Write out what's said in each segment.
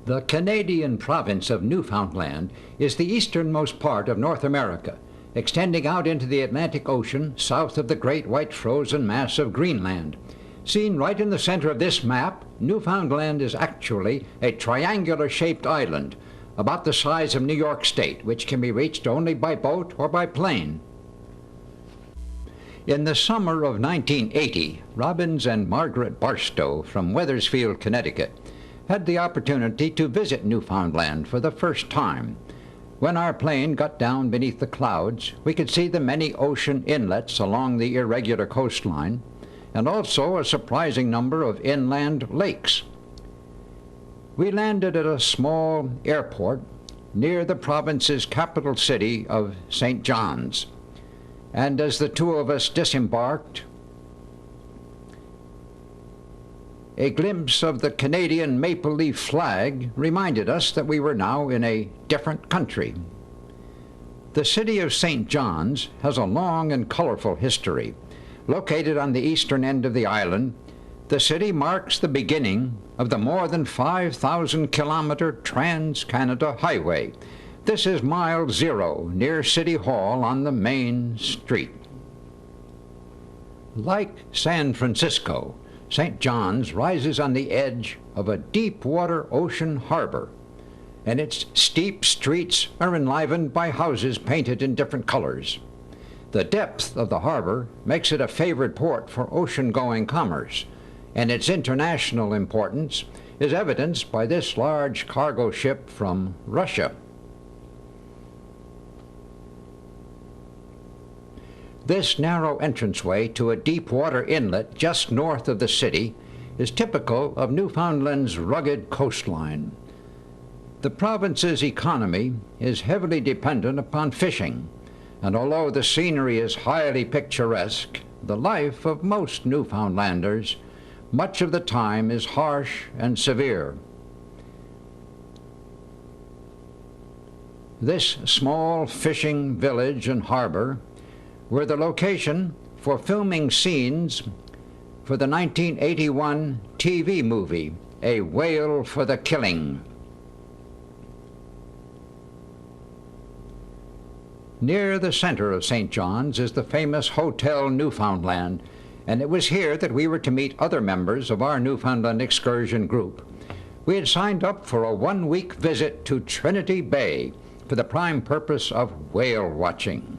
The Canadian province of Newfoundland is the easternmost part of North America, extending out into the Atlantic Ocean south of the great white frozen mass of Greenland. Seen right in the center of this map, Newfoundland is actually a triangular-shaped island, about the size of New York State, which can be reached only by boat or by plane. In the summer of 1980, Robbins and Margaret Barstow from Wethersfield, Connecticut, had the opportunity to visit Newfoundland for the first time. When our plane got down beneath the clouds, we could see the many ocean inlets along the irregular coastline, and also a surprising number of inland lakes. We landed at a small airport near the province's capital city of St. John's, and as the two of us disembarked, a glimpse of the Canadian maple leaf flag reminded us that we were now in a different country. The city of St. John's has a long and colorful history. Located on the eastern end of the island, the city marks the beginning of the more than 5,000-kilometer Trans-Canada Highway. This is Mile Zero, near City Hall on the main street. Like San Francisco, St. John's rises on the edge of a deep-water ocean harbor, and its steep streets are enlivened by houses painted in different colors. The depth of the harbor makes it a favored port for ocean-going commerce, and its international importance is evidenced by this large cargo ship from Russia. This narrow entranceway to a deep-water inlet just north of the city is typical of Newfoundland's rugged coastline. The province's economy is heavily dependent upon fishing, and although the scenery is highly picturesque, the life of most Newfoundlanders much of the time is harsh and severe. This small fishing village and harbor were the location for filming scenes for the 1981 TV movie, A Whale for the Killing. Near the center of St. John's is the famous Hotel Newfoundland, and it was here that we were to meet other members of our Newfoundland excursion group. We had signed up for a one-week visit to Trinity Bay for the prime purpose of whale watching.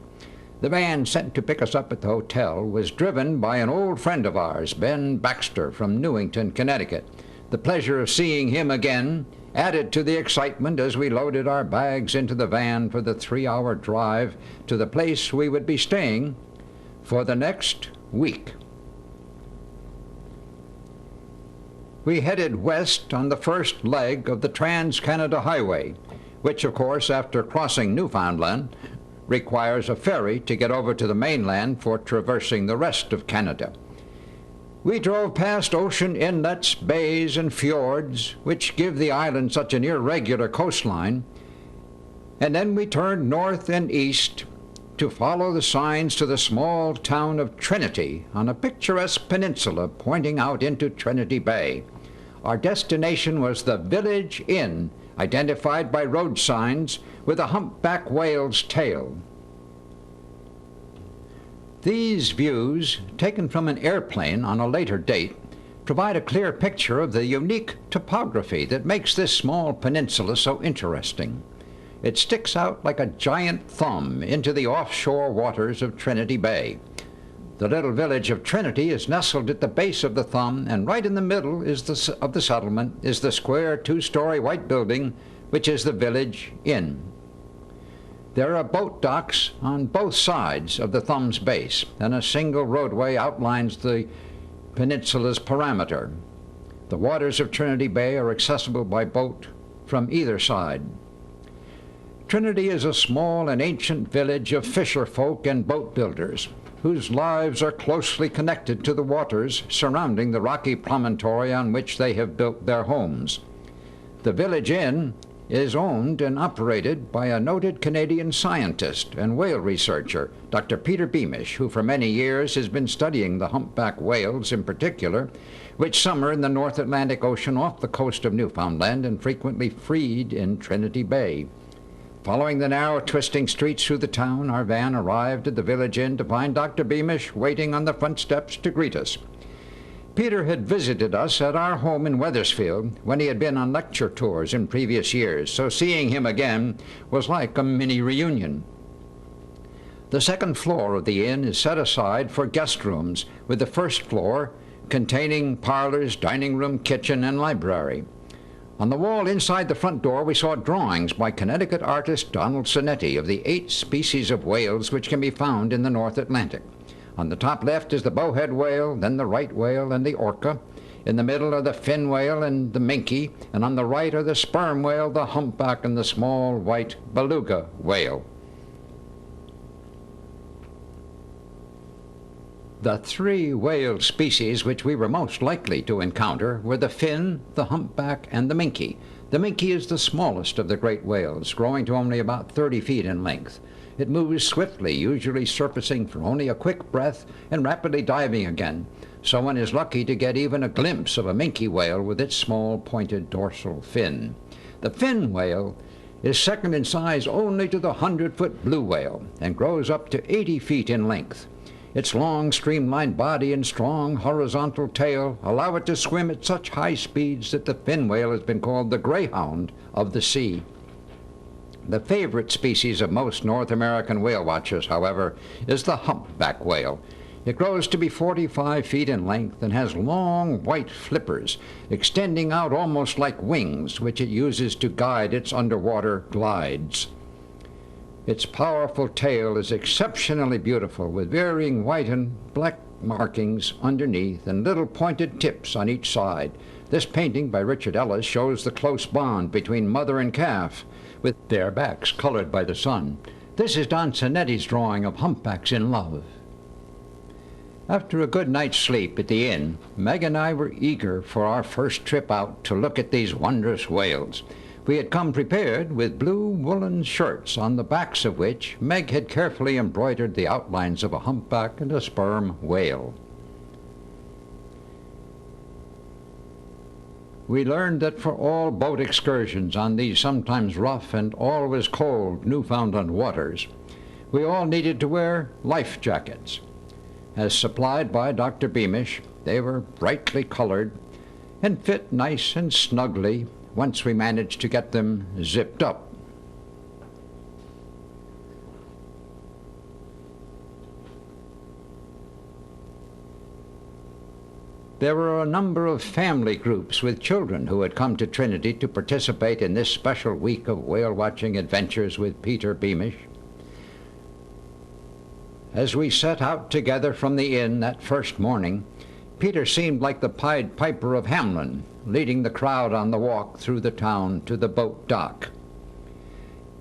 The van sent to pick us up at the hotel was driven by an old friend of ours, Ben Baxter from Newington, Connecticut. The pleasure of seeing him again added to the excitement as we loaded our bags into the van for the 3-hour drive to the place we would be staying for the next week. We headed west on the first leg of the Trans-Canada Highway, which, of course, after crossing Newfoundland, requires a ferry to get over to the mainland for traversing the rest of Canada. We drove past ocean inlets, bays, and fjords, which give the island such an irregular coastline, and then we turned north and east to follow the signs to the small town of Trinity on a picturesque peninsula pointing out into Trinity Bay. Our destination was the Village Inn, identified by road signs with a humpback whale's tail. These views, taken from an airplane on a later date, provide a clear picture of the unique topography that makes this small peninsula so interesting. It sticks out like a giant thumb into the offshore waters of Trinity Bay. The little village of Trinity is nestled at the base of the thumb, and right in the middle of the settlement is the square 2-story white building, which is the Village Inn. There are boat docks on both sides of the thumb's base, and a single roadway outlines the peninsula's perimeter. The waters of Trinity Bay are accessible by boat from either side. Trinity is a small and ancient village of fisher folk and boat builders, whose lives are closely connected to the waters surrounding the rocky promontory on which they have built their homes. The Village Inn is owned and operated by a noted Canadian scientist and whale researcher, Dr. Peter Beamish, who for many years has been studying the humpback whales in particular, which summer in the North Atlantic Ocean off the coast of Newfoundland and frequently feed in Trinity Bay. Following the narrow, twisting streets through the town, our van arrived at the village inn to find Dr. Beamish waiting on the front steps to greet us. Peter had visited us at our home in Wethersfield when he had been on lecture tours in previous years, so seeing him again was like a mini reunion. The second floor of the inn is set aside for guest rooms, with the first floor containing parlors, dining room, kitchen, and library. On the wall inside the front door we saw drawings by Connecticut artist Donald Sonetti of the 8 species of whales which can be found in the North Atlantic. On the top left is the bowhead whale, then the right whale and the orca. In the middle are the fin whale and the minke, and on the right are the sperm whale, the humpback, and the small white beluga whale. The 3 whale species which we were most likely to encounter were the fin, the humpback, and the minke. The minke is the smallest of the great whales, growing to only about 30 feet in length. It moves swiftly, usually surfacing for only a quick breath and rapidly diving again, so one is lucky to get even a glimpse of a minke whale with its small pointed dorsal fin. The fin whale is second in size only to the 100-foot blue whale and grows up to 80 feet in length. Its long, streamlined body and strong horizontal tail allow it to swim at such high speeds that the fin whale has been called the greyhound of the sea. The favorite species of most North American whale watchers, however, is the humpback whale. It grows to be 45 feet in length and has long white flippers extending out almost like wings, which it uses to guide its underwater glides. Its powerful tail is exceptionally beautiful, with varying white and black markings underneath and little pointed tips on each side. This painting by Richard Ellis shows the close bond between mother and calf, with their backs colored by the sun. This is Don Sonetti's drawing of humpbacks in love. After a good night's sleep at the inn, Meg and I were eager for our first trip out to look at these wondrous whales. We had come prepared with blue woolen shirts, on the backs of which Meg had carefully embroidered the outlines of a humpback and a sperm whale. We learned that for all boat excursions on these sometimes rough and always cold Newfoundland waters, we all needed to wear life jackets. As supplied by Dr. Beamish, they were brightly colored and fit nice and snugly once we managed to get them zipped up. There were a number of family groups with children who had come to Trinity to participate in this special week of whale-watching adventures with Peter Beamish. As we set out together from the inn that first morning, Peter seemed like the Pied Piper of Hamelin, leading the crowd on the walk through the town to the boat dock.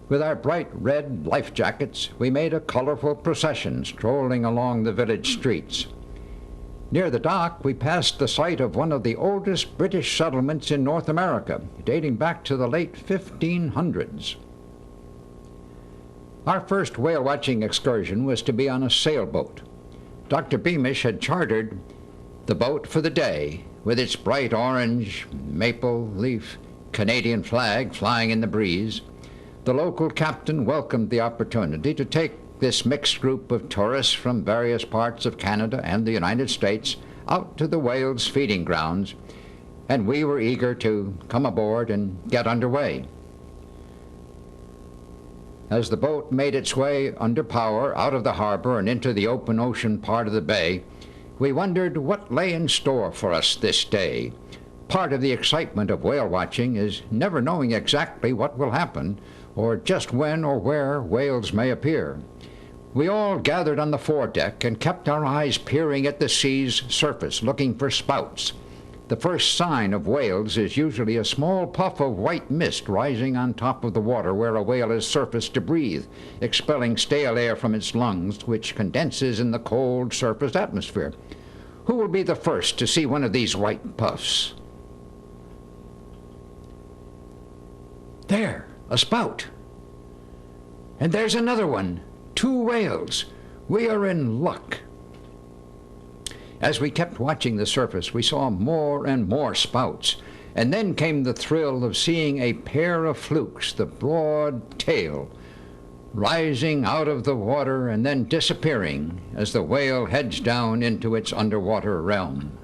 With our bright red life jackets, we made a colorful procession strolling along the village streets. Near the dock, we passed the site of one of the oldest British settlements in North America, dating back to the late 1500s. Our first whale-watching excursion was to be on a sailboat. Dr. Beamish had chartered the boat for the day, with its bright orange maple leaf Canadian flag flying in the breeze. The local captain welcomed the opportunity to take this mixed group of tourists from various parts of Canada and the United States out to the whales' feeding grounds, and we were eager to come aboard and get underway. As the boat made its way under power out of the harbor and into the open ocean part of the bay, we wondered what lay in store for us this day. Part of the excitement of whale watching is never knowing exactly what will happen, or just when or where whales may appear. We all gathered on the foredeck and kept our eyes peering at the sea's surface, looking for spouts. The first sign of whales is usually a small puff of white mist rising on top of the water where a whale has surfaced to breathe, expelling stale air from its lungs, which condenses in the cold surface atmosphere. Who will be the first to see one of these white puffs? There, a spout. And there's another one. 2 whales. We are in luck. As we kept watching the surface, we saw more and more spouts, and then came the thrill of seeing a pair of flukes, the broad tail, rising out of the water and then disappearing as the whale heads down into its underwater realm.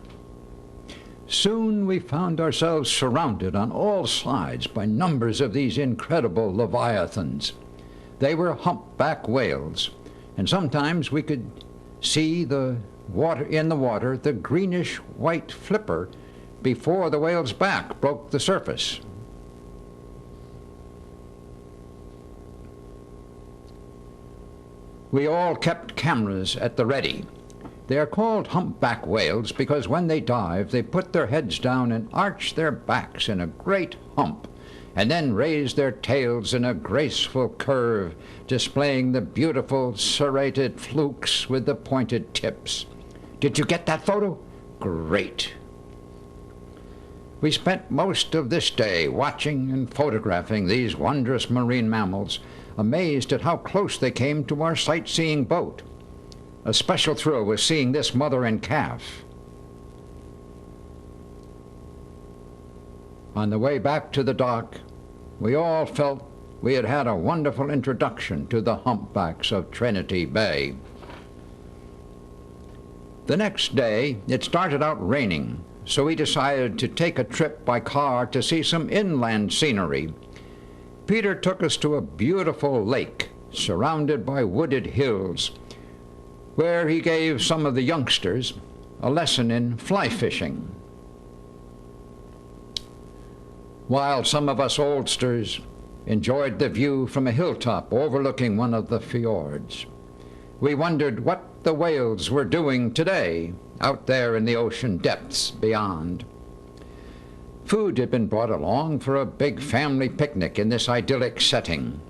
Soon we found ourselves surrounded on all sides by numbers of these incredible leviathans. They were humpback whales, and sometimes we could see in the water the greenish-white flipper before the whale's back broke the surface. We all kept cameras at the ready. They are called humpback whales because when they dive, they put their heads down and arch their backs in a great hump, and then raise their tails in a graceful curve, displaying the beautiful serrated flukes with the pointed tips. Did you get that photo? Great. We spent most of this day watching and photographing these wondrous marine mammals, amazed at how close they came to our sightseeing boat. A special thrill was seeing this mother and calf. On the way back to the dock, we all felt we had had a wonderful introduction to the humpbacks of Trinity Bay. The next day, it started out raining, so we decided to take a trip by car to see some inland scenery. Peter took us to a beautiful lake surrounded by wooded hills, where he gave some of the youngsters a lesson in fly fishing, while some of us oldsters enjoyed the view from a hilltop overlooking one of the fjords. We wondered what the whales were doing today out there in the ocean depths beyond. Food had been brought along for a big family picnic in this idyllic setting.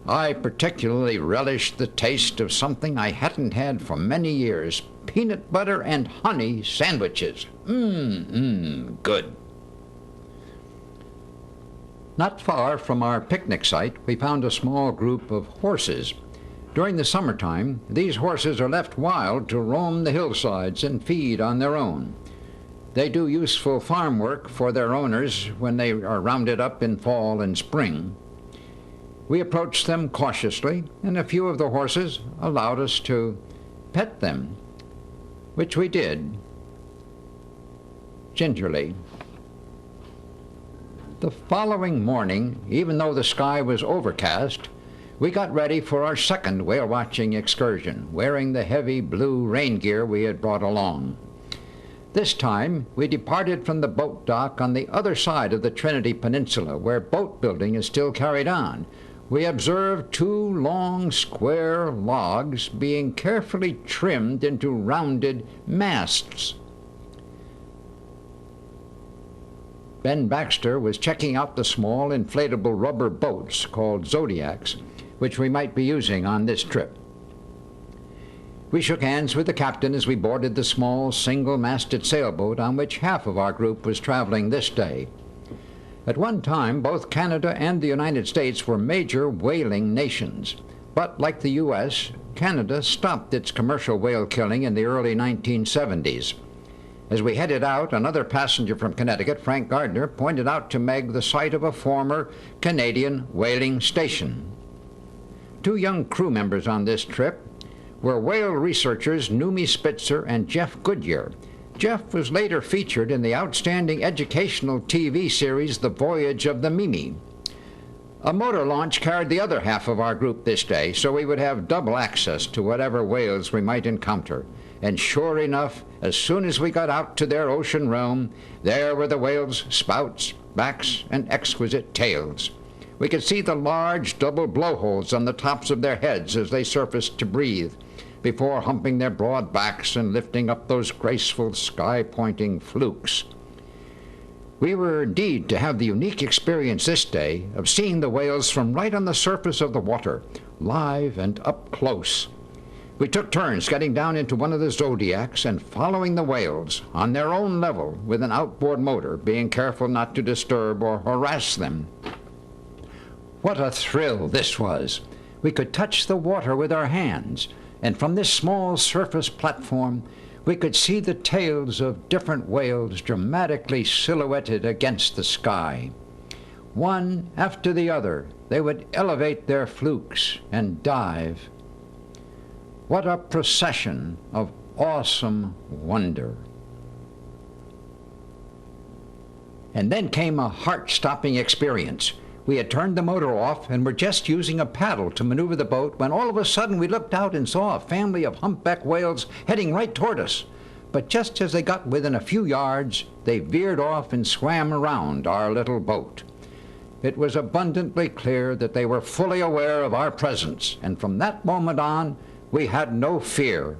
I particularly relished the taste of something I hadn't had for many years, peanut butter and honey sandwiches. Good. Not far from our picnic site, we found a small group of horses. During the summertime, these horses are left wild to roam the hillsides and feed on their own. They do useful farm work for their owners when they are rounded up in fall and spring. We approached them cautiously, and a few of the horses allowed us to pet them, which we did, gingerly. The following morning, even though the sky was overcast, we got ready for our second whale-watching excursion, wearing the heavy blue rain gear we had brought along. This time, we departed from the boat dock on the other side of the Trinity Peninsula, where boat building is still carried on. We observed 2 long square logs being carefully trimmed into rounded masts. Ben Baxter was checking out the small inflatable rubber boats called Zodiacs, which we might be using on this trip. We shook hands with the captain as we boarded the small single-masted sailboat on which half of our group was traveling this day. At one time, both Canada and the United States were major whaling nations, but like the U.S., Canada stopped its commercial whale killing in the early 1970s. As we headed out, another passenger from Connecticut, Frank Gardner, pointed out to Meg the site of a former Canadian whaling station. 2 young crew members on this trip were whale researchers Numi Spitzer and Jeff Goodyear. Jeff was later featured in the outstanding educational TV series The Voyage of the Mimi. A motor launch carried the other half of our group this day, so we would have double access to whatever whales we might encounter. And sure enough, as soon as we got out to their ocean realm, there were the whales' spouts, backs, and exquisite tails. We could see the large double blowholes on the tops of their heads as they surfaced to breathe, before humping their broad backs and lifting up those graceful sky-pointing flukes. We were indeed to have the unique experience this day of seeing the whales from right on the surface of the water, live and up close. We took turns getting down into one of the Zodiacs and following the whales on their own level with an outboard motor, being careful not to disturb or harass them. What a thrill this was! We could touch the water with our hands, and from this small surface platform we could see the tails of different whales dramatically silhouetted against the sky. One after the other, they would elevate their flukes and dive. What a procession of awesome wonder. And then came a heart-stopping experience. We had turned the motor off and were just using a paddle to maneuver the boat when all of a sudden we looked out and saw a family of humpback whales heading right toward us. But just as they got within a few yards, they veered off and swam around our little boat. It was abundantly clear that they were fully aware of our presence, and from that moment on, we had no fear.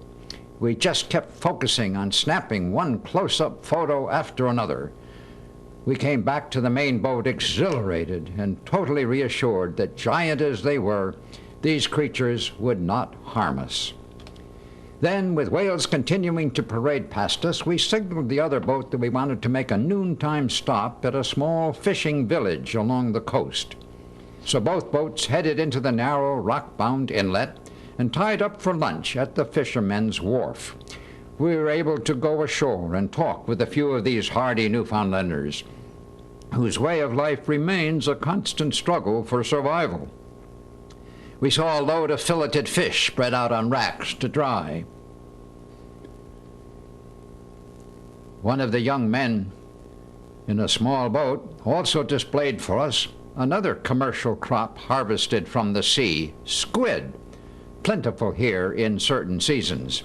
We just kept focusing on snapping one close-up photo after another. We came back to the main boat exhilarated and totally reassured that, giant as they were, these creatures would not harm us. Then, with whales continuing to parade past us, we signaled the other boat that we wanted to make a noontime stop at a small fishing village along the coast. So both boats headed into the narrow, rock-bound inlet and tied up for lunch at the fishermen's wharf. We were able to go ashore and talk with a few of these hardy Newfoundlanders, whose way of life remains a constant struggle for survival. We saw a load of filleted fish spread out on racks to dry. One of the young men in a small boat also displayed for us another commercial crop harvested from the sea, squid, plentiful here in certain seasons.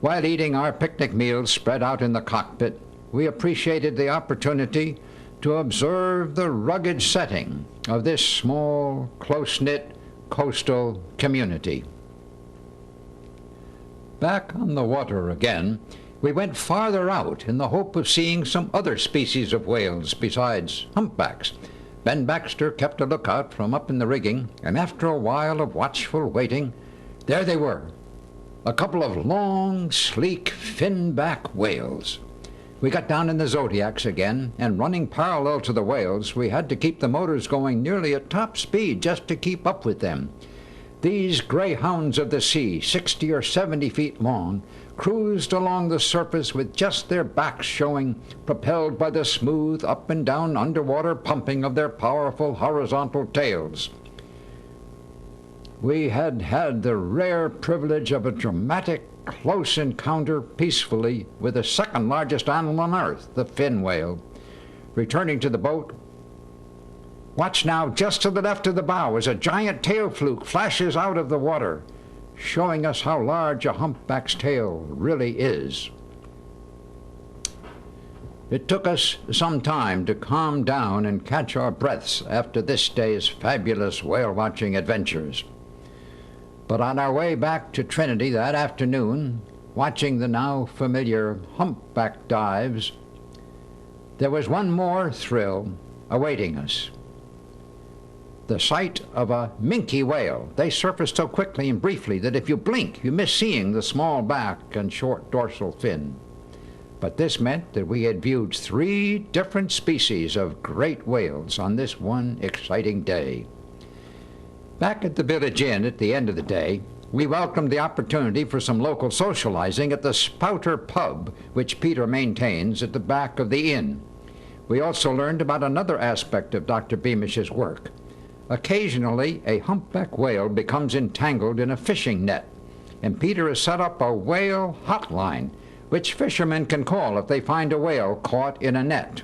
While eating our picnic meals spread out in the cockpit, we appreciated the opportunity to observe the rugged setting of this small, close-knit coastal community. Back on the water again, we went farther out in the hope of seeing some other species of whales besides humpbacks. Ben Baxter kept a lookout from up in the rigging, and after a while of watchful waiting, there they were, a couple of long, sleek, fin-back whales. We got down in the Zodiacs again, and running parallel to the whales, we had to keep the motors going nearly at top speed just to keep up with them. These greyhounds of the sea, 60 or 70 feet long, cruised along the surface with just their backs showing, propelled by the smooth up and down underwater pumping of their powerful horizontal tails. We had had the rare privilege of a dramatic, close encounter peacefully with the second largest animal on Earth, the fin whale. Returning to the boat, watch now, just to the left of the bow as a giant tail fluke flashes out of the water, showing us how large a humpback's tail really is. It took us some time to calm down and catch our breaths after this day's fabulous whale-watching adventures. But on our way back to Trinity that afternoon, watching the now familiar humpback dives, there was one more thrill awaiting us. The sight of a minke whale. They surfaced so quickly and briefly that if you blink, you miss seeing the small back and short dorsal fin. But this meant that we had viewed 3 different species of great whales on this one exciting day. Back at the village inn at the end of the day, we welcomed the opportunity for some local socializing at the Spouter Pub, which Peter maintains at the back of the inn. We also learned about another aspect of Dr. Beamish's work. Occasionally, a humpback whale becomes entangled in a fishing net, and Peter has set up a whale hotline, which fishermen can call if they find a whale caught in a net.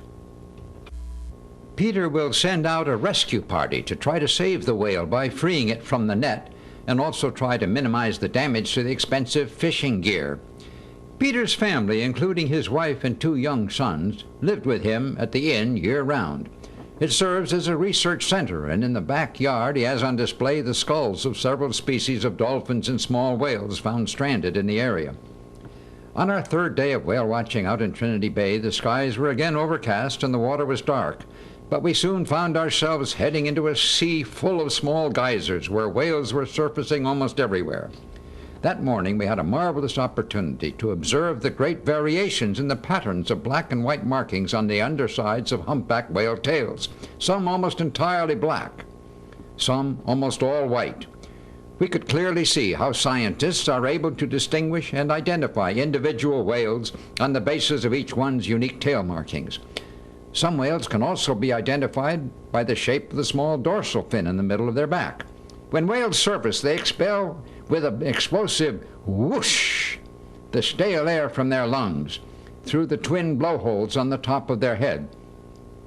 Peter will send out a rescue party to try to save the whale by freeing it from the net, and also try to minimize the damage to the expensive fishing gear. Peter's family, including his wife and 2 young sons, lived with him at the inn year-round. It serves as a research center, and in the backyard he has on display the skulls of several species of dolphins and small whales found stranded in the area. On our 3rd day of whale watching out in Trinity Bay, the skies were again overcast and the water was dark, but we soon found ourselves heading into a sea full of small geysers where whales were surfacing almost everywhere. That morning we had a marvelous opportunity to observe the great variations in the patterns of black and white markings on the undersides of humpback whale tails, some almost entirely black, some almost all white. We could clearly see how scientists are able to distinguish and identify individual whales on the basis of each one's unique tail markings. Some whales can also be identified by the shape of the small dorsal fin in the middle of their back. When whales surface, they expel with an explosive whoosh the stale air from their lungs through the twin blowholes on the top of their head,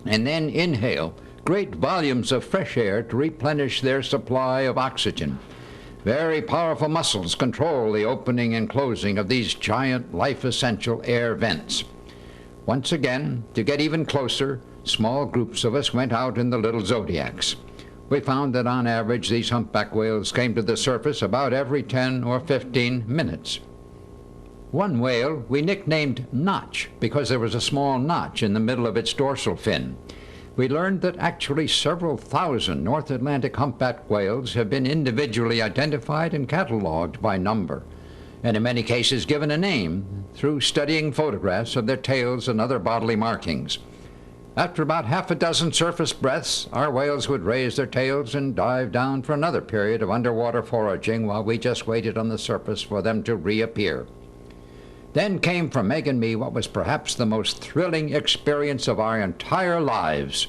and then inhale great volumes of fresh air to replenish their supply of oxygen. Very powerful muscles control the opening and closing of these giant life-essential air vents. Once again, to get even closer, small groups of us went out in the little Zodiacs. We found that on average these humpback whales came to the surface about every 10 or 15 minutes. One whale we nicknamed Notch because there was a small notch in the middle of its dorsal fin. We learned that actually several thousand North Atlantic humpback whales have been individually identified and cataloged by number, and in many cases given a name through studying photographs of their tails and other bodily markings. After about half a dozen surface breaths, our whales would raise their tails and dive down for another period of underwater foraging while we just waited on the surface for them to reappear. Then came for Meg and me what was perhaps the most thrilling experience of our entire lives.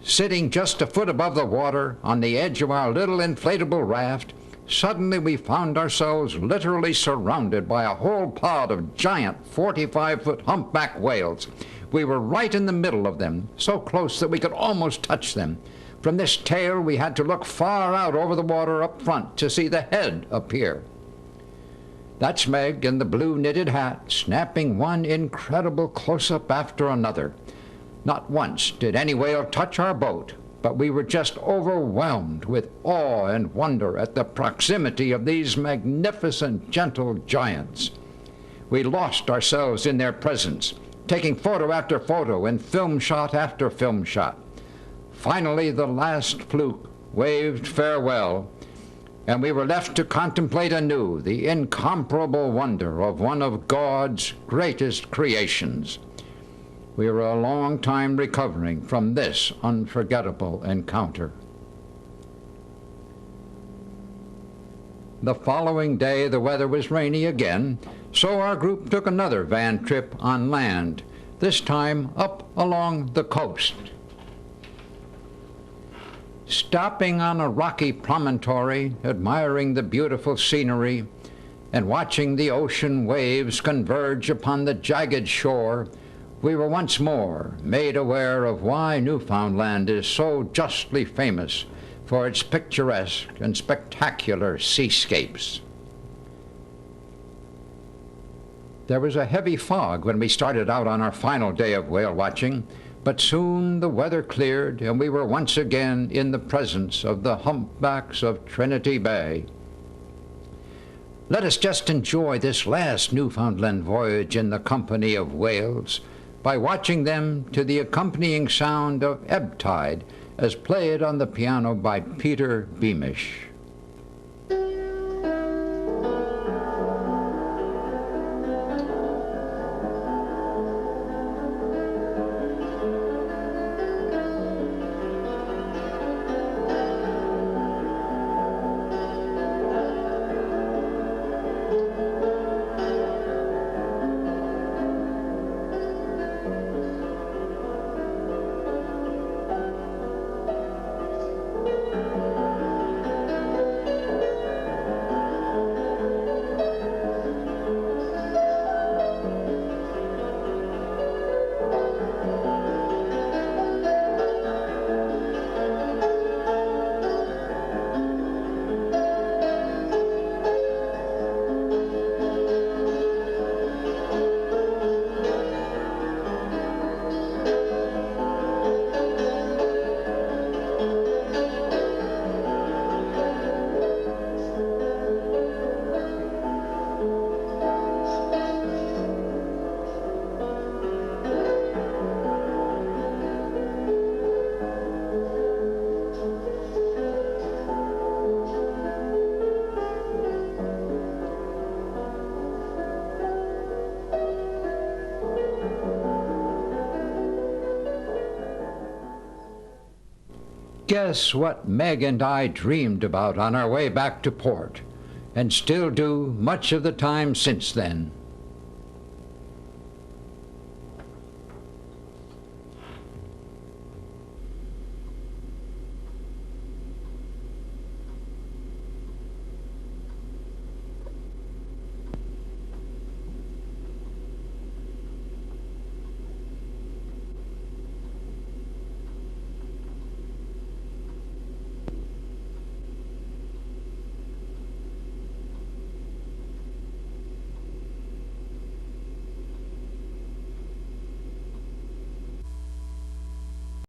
Sitting just a foot above the water on the edge of our little inflatable raft, suddenly we found ourselves literally surrounded by a whole pod of giant 45-foot humpback whales. We were right in the middle of them, so close that we could almost touch them. From this tail we had to look far out over the water up front to see the head appear. That's Meg in the blue knitted hat, snapping one incredible close-up after another. Not once did any whale touch our boat, but we were just overwhelmed with awe and wonder at the proximity of these magnificent, gentle giants. We lost ourselves in their presence, taking photo after photo and film shot after film shot. Finally, the last fluke waved farewell, and we were left to contemplate anew the incomparable wonder of one of God's greatest creations. We were a long time recovering from this unforgettable encounter. The following day the weather was rainy again, so our group took another van trip on land, this time up along the coast. Stopping on a rocky promontory, admiring the beautiful scenery, and watching the ocean waves converge upon the jagged shore, we were once more made aware of why Newfoundland is so justly famous for its picturesque and spectacular seascapes. There was a heavy fog when we started out on our final day of whale watching, but soon the weather cleared and we were once again in the presence of the humpbacks of Trinity Bay. Let us just enjoy this last Newfoundland voyage in the company of whales by watching them to the accompanying sound of ebb tide as played on the piano by Peter Beamish. Guess what Meg and I dreamed about on our way back to port, and still do much of the time since then.